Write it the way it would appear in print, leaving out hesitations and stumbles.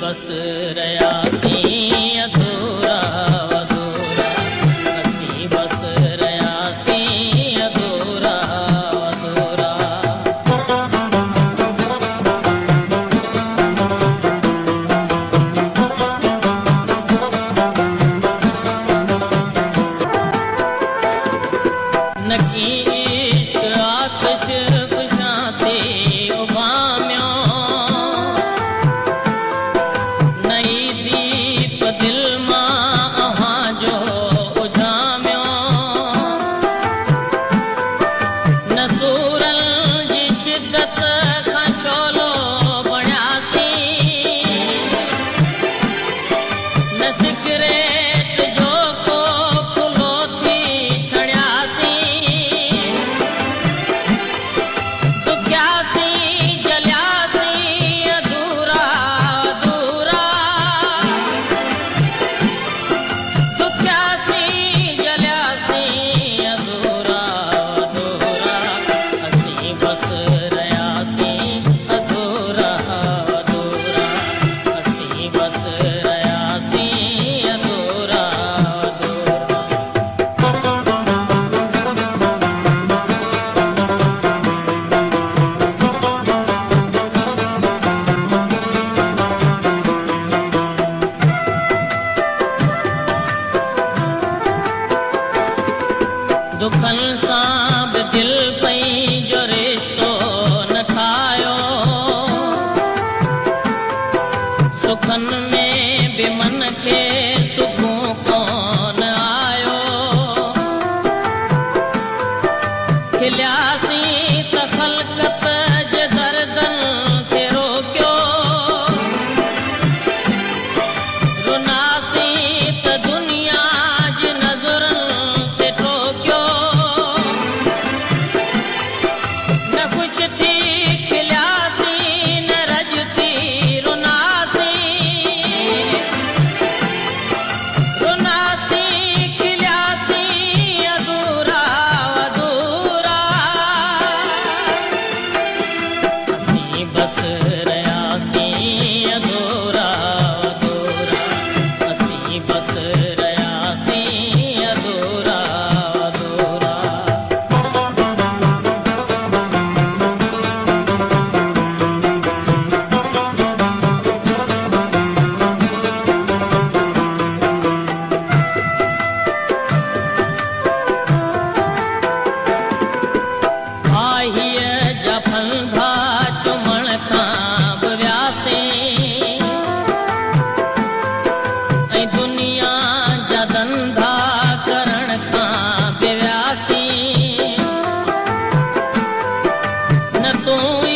बस रयासी अधूरा अधूरा, असी बस रयासी अधूरा अधूरा। नकी इश्क आतिश खुशाते उबाम्यो, नई दीप दिल मां अहां जो उजाम्यो। न सूरल जी शिद्दत खां शोलो बणियासी, न सिगरेट जो को फुलो थी छड़ियासी। दुखियासी जलियासी अधूरा अधूरा, दुखियासी जलियासी अधूरा अधूरा, असी बस रयासी अधूरा अधूरा, असी बस रयासी अधूरा अधूरा। दुखन सां बि दिल पई जो रिश्तो न ठाहियो, सुखन में बि मन खे सुकून कोन आयो। खिलियासी त ख़लक़त जे दर्दनि खे रोकियो, रुनासी त दुनिया जी नज़रनि ते टोकियो। न ख़ुशि थी खिलियासी न रज थी रुनासी, रुनासी खिलियासी अधूरा अधूरा, असी बस रयासी अधूरा अधूरा, असी बस रयासी अधूरा अधूरा। आहीअ जा फंदा चुमण खां बि वियासी, ऐं दुनिया जा धंधा करण खां बि वियासी। न तूं